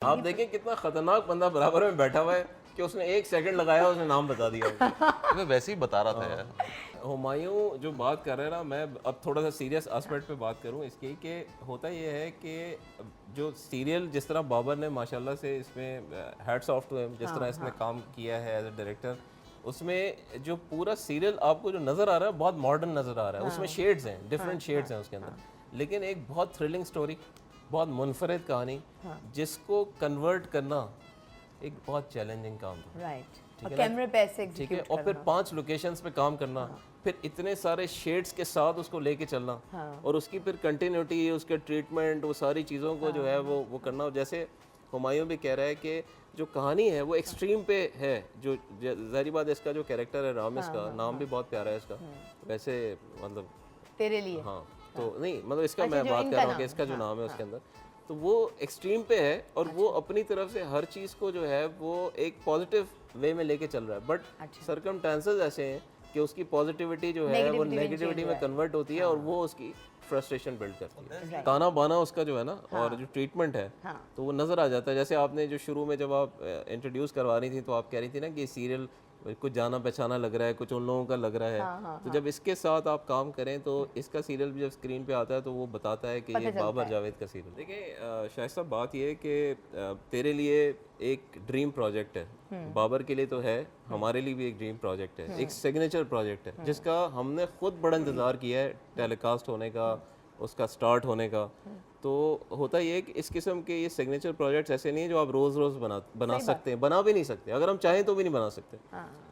आप देखें कितना खतरनाक बंदा बराबर में बैठा हुआ है कि उसने 1 सेकंड लगाया, उसने नाम बता दिया। मैं वैसे ही बता रहा था यार। हुमायूं जो बात कर रहे हैं ना, मैं अब थोड़ा सा सीरियस एस्पेक्ट पे बात करूं इसकी, कि होता ये है कि जो सीरियल जिस तरह बाबर ने माशाल्लाह से इसमें हैट्स ऑफ टू हिम, जिस तरह इसमें काम किया है एज ए डायरेक्टर, उसमें जो पूरा सीरियल आपको जो नज़र आ रहा है बहुत मॉडर्न नज़र आ रहा है। उसमें शेड्स हैं, डिफरेंट शेड्स हैं उसके अंदर, लेकिन एक बहुत थ्रिलिंग स्टोरी, बहुत मुनफरद कहानी, जिसको कन्वर्ट करना एक बहुत चैलेंजिंग काम था। राइट, ठीक है कैमरे पे ऐसे ठीक है, execute और फिर करना। 5 लोकेशंस पे काम करना, फिर इतने सारे शेड्स के साथ उसको लेके चलना, और उसकी फिर कंटिन्यूटी, उसके ट्रीटमेंट, वो सारी चीज़ों को जो है वो करना। जैसे हुमायूं भी कह रहा है कि जो कहानी है वो एक्सट्रीम पे है। जो ज़ाहिर बात है, इसका जो कैरेक्टर है रामिस का, नाम भी बहुत प्यारा है इसका वैसे, मतलब तेरे लिए। हाँ तो नहीं, मतलब इसका अच्छा, मैं जो बात कर इनका रहा हूँ नाम कि इसका जो नाम है उसके अंदर, तो वो एक्सट्रीम पे है, और वो अपनी तरफ से हर चीज़ को जो है वो एक पॉजिटिव वे में लेके चल रहा है, बट सरकमस्टेंसेस ऐसे हैं कि उसकी पॉजिटिविटी जो है वो नेगेटिविटी में कन्वर्ट होती है, और वो उसकी फ्रस्ट्रेशन बिल्ड करती है। ताना बाना उसका जो है ना, और जो ट्रीटमेंट है, तो वो नज़र आ जाता है। जैसे आपने जो शुरू में जब आप इंट्रोड्यूस करवा रही थी, तो आप कह रही थी ना कि सीरियल कुछ जाना पहचाना लग रहा है, कुछ उन लोगों का लग रहा है। तो जब इसके साथ आप काम करें, तो इसका सीरियल भी जब स्क्रीन पे आता है तो वो बताता है कि ये बाबर जावेद का सीरियल। देखिए शाइस्ता, बात ये है कि तेरे लिए एक ड्रीम प्रोजेक्ट है, बाबर के लिए तो है, हमारे लिए भी एक ड्रीम प्रोजेक्ट है, एक सिग्नेचर प्रोजेक्ट है, जिसका हमने खुद बड़ा इंतज़ार किया है टेलीकास्ट होने का, उसका स्टार्ट होने का। तो होता ये है कि इस किस्म के ये सिग्नेचर प्रोजेक्ट्स ऐसे नहीं है जो आप रोज़ रोज़ बना सकते हैं, बना भी नहीं सकते, अगर हम चाहें तो भी नहीं बना सकते।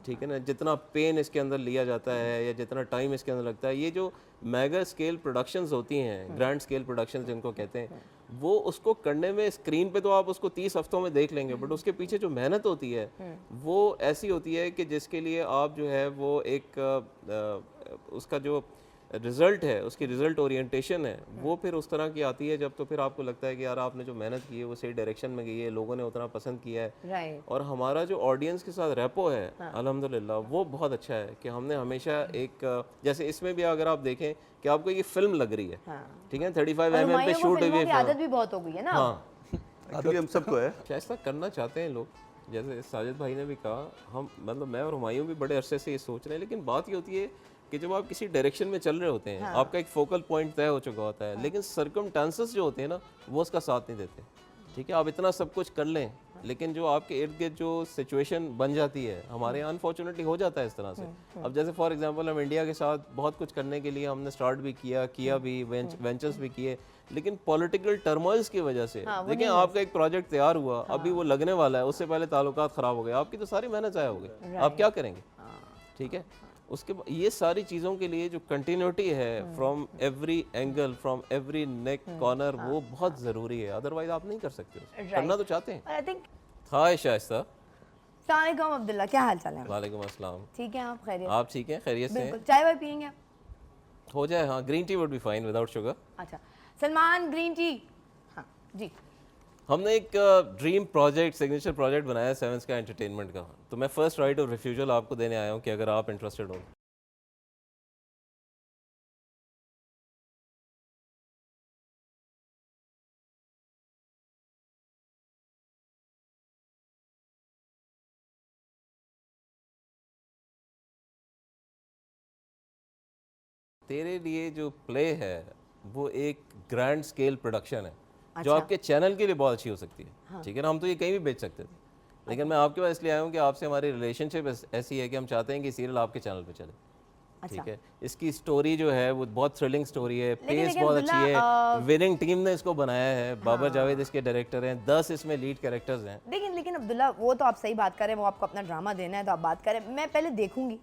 ठीक है ना, जितना पेन इसके अंदर लिया जाता है या जितना टाइम इसके अंदर लगता है, ये जो मेगा स्केल प्रोडक्शंस होती हैं, ग्रैंड स्केल प्रोडक्शंस जिनको कहते हैं, वो उसको करने में स्क्रीन पे तो आप उसको 30 हफ्तों में देख लेंगे, बट उसके पीछे जो मेहनत होती है वो ऐसी होती है कि जिसके लिए आप जो है वो एक उसका जो रिज़ल्ट है, उसकी रिज़ल्ट ओरिएंटेशन है, वो फिर उस तरह की आती है जब तो फिर आपको लगता है कि यार आपने जो मेहनत की है वो सही डायरेक्शन में गई है, लोगों ने उतना पसंद किया है। राइट। और हमारा जो ऑडियंस के साथ रेपो है अल्हम्दुलिल्लाह वो बहुत अच्छा है, कि हमने हमेशा एक जैसे इसमें भी अगर आप देखें कि आपको ये फिल्म लग रही है, ठीक है, 35 mm पे शूट हुई है, आदत भी बहुत हो गई है ना। हाँ एक्चुअली हम सबको है। ऐसा करना चाहते हैं लोग, जैसे साजिद भाई ने भी कहा, हम मतलब मैं और हुमायूं भी बड़े अरसे से ये सोच रहे हैं, लेकिन बात ये होती है कि जब आप किसी डायरेक्शन में चल रहे होते हैं, आपका एक फोकल पॉइंट तय हो चुका होता है, लेकिन सरकमस्टेंसेस जो होते हैं ना वो उसका साथ नहीं देते। ठीक है, आप इतना सब कुछ कर लें, लेकिन जो आपके इर्द गिर्द जो सिचुएशन बन जाती है, हमारे यहाँ अनफॉर्चुनेटली हो जाता है इस तरह से। अब जैसे फॉर एग्जांपल हम इंडिया के साथ बहुत कुछ करने के लिए हमने स्टार्ट भी किया भी, वेंचर्स भी किए, लेकिन पॉलिटिकल टर्मोइल्स की वजह से देखिए आपका एक प्रोजेक्ट तैयार हुआ, अभी वो लगने वाला है, उससे पहले ताल्लुकात ख़राब हो गए, आपकी तो सारी मेहनत ज़ाया हो गई, आप क्या करेंगे? ठीक है, उसके बाद ये सारी चीज़ों के लिए जो कंटिन्यूटी है from every angle, from every neck corner, वो बहुत ज़रूरी है, अदरवाइज आप नहीं कर सकते। करना तो चाहते हैं। I think. हाय शाइस्ता। अस्सलाम वालेकुम अब्दुल्ला, क्या हाल चाल है? वालेकुम अस्सलाम। ठीक है, आप खैरियत? आप ठीक हैं? खैरियत से हैं? बिल्कुल। चाय वाय पियेंगे आप? हो जाए, हाँ, green tea would be fine without sugar. अच्छा, सलमान ग्रीन टी। हाँ जी। हमने एक ड्रीम प्रोजेक्ट, सिग्नेचर प्रोजेक्ट बनाया है 7 स्काई एंटरटेनमेंट का, तो मैं फर्स्ट राइट ऑफ रिफ्यूजल आपको देने आया हूँ कि अगर आप इंटरेस्टेड हो। तेरे लिए जो प्ले है वो एक ग्रैंड स्केल प्रोडक्शन है, जो आपके चैनल के लिए बहुत अच्छी हो सकती है। ठीक है ना, हम तो ये कहीं भी बेच सकते थे, लेकिन मैं आपके पास इसलिए आया हूँ कि आपसे हमारी रिलेशनशिप ऐसी है कि हम चाहते हैं कि सीरियल आपके चैनल पे चले। ठीक है, इसकी स्टोरी जो है वो बहुत थ्रिलिंग स्टोरी है, पेस बहुत अच्छी है, विनिंग टीम ने इसको बनाया है, बाबर जावेद इसके डायरेक्टर हैं, 10 इसमें लीड कैरेक्टर्स हैं। लेकिन अब्दुल्ला, वो तो आप सही बात करें, वो आपको अपना ड्रामा देना है तो आप बात करें, मैं पहले देखूंगी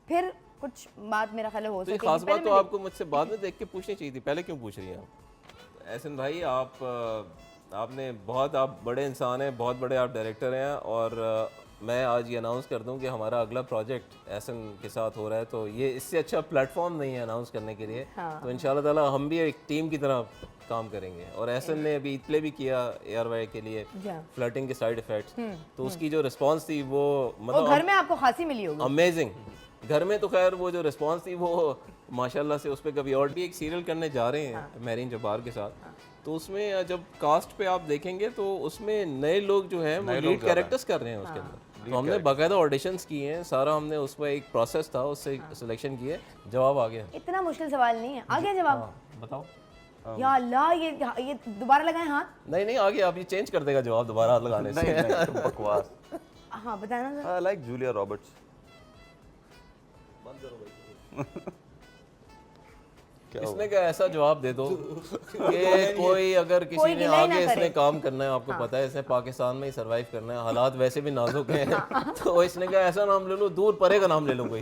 फिर कुछ बात मेरा ख्याल हो सकेगी। तो खास बात तो आपको मुझसे बाद में देख के पूछनी चाहिए थी, पहले क्यों पूछ रही हैं आप? एहसन भाई, आपने बहुत, आप बड़े इंसान हैं, बहुत बड़े आप डायरेक्टर हैं, और मैं आज ये अनाउंस कर दूं कि हमारा अगला प्रोजेक्ट एहसन के साथ हो रहा है, तो ये इससे अच्छा प्लेटफॉर्म नहीं है अनाउंस करने के लिए। तो इंशाल्लाह ताला हम भी एक टीम की तरह काम करेंगे, और एहसन ने अभी प्ले भी किया ARY के लिए, फ्लर्टिंग के साइड इफेक्ट्स, तो उसकी जो रिस्पांस थी वो मतलब घर में आपको खांसी मिली होगी। अमेजिंग। घर में तो खैर वो जो रिस्पांस थी वो माशाल्लाह से, उस पर कभी और भी एक सीरियल करने जा रहे हैं मेरीन जब्बार के साथ, तो उसमें जब कास्ट पे आप देखेंगे तो उसमें नए लोग जो है वो लीड कैरेक्टर्स कर रहे हैं उसके अंदर। तो हमने बाकायदा ऑडिशंस किए हैं, सारा हमने उसमें एक प्रोसेस था, उससे सिलेक्शन किए, जवाब आ गया। इतना मुश्किल सवाल नहीं है, आ गया जवाब। बताओ। या अल्लाह, ये दोबारा लगाएं हाथ। नहीं नहीं, आ गया, आप ये चेंज कर देगा जवाब दोबारा हाथ लगाने से। नहीं बकवास। हाँ बताना sir. I like Julia Roberts. इसने क्या ऐसा जवाब दे दो कि कोई अगर किसी कोई ने गिला ही ना आगे करे। इसने काम करना है, आपको पता है इसने पाकिस्तान में ही सरवाइव करना है, हालात वैसे भी नाजुक हैं, तो इसने क्या ऐसा नाम ले लो, दूर परे का नाम ले लो कोई।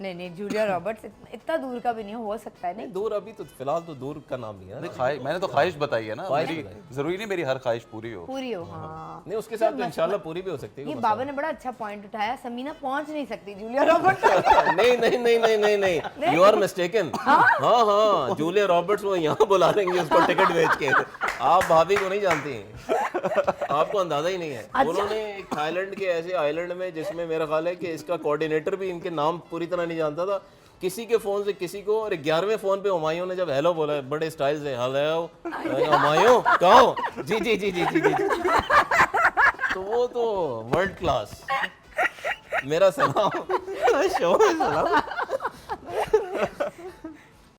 नहीं नहीं, जूलिया रॉबर्ट्स इतना दूर का भी नहीं हो सकता है। नहीं दूर अभी तो फिलहाल तो दूर का नाम लिया ना। मैंने तो ख्वाहिश बताई है ना, ख्वाहिश मेरी बताई। जरूरी नहीं मेरी हर ख्वाहिश पूरी हो। पूरी हो। हाँ नहीं, उसके साथ तो इंशाल्लाह पूरी भी हो सकती ये है। बाबा ने बड़ा अच्छा पॉइंट उठाया, समीना पहुंच नहीं सकती जूलिया रॉबर्ट्स तक। नहीं नहीं नहीं नहीं नहीं नहीं, यू आर मिस्टेकन। हाँ हाँ, जूलिया रॉबर्ट्स वो यहाँ बुला देंगे उसको टिकट बेच के। आप भाभी को नहीं जानती हैं, आपको अंदाजा ही नहीं है। उन्होंने एक थाईलैंड के ऐसे आइलैंड में, जिसमें मेरा ख्याल है कि इसका कोऑर्डिनेटर भी इनके नाम पूरी तरह नहीं जानता था, किसी के फोन से किसी को, और 11वें फोन पे हुमायूं ने जब हेलो बोला बड़े स्टाइल से, हेलो हुमायूं कहाँ हो, जी जी जी जी जी जी, तो वो तो वर्ल्ड क्लास। मेरा सलाम, शो में सलाम।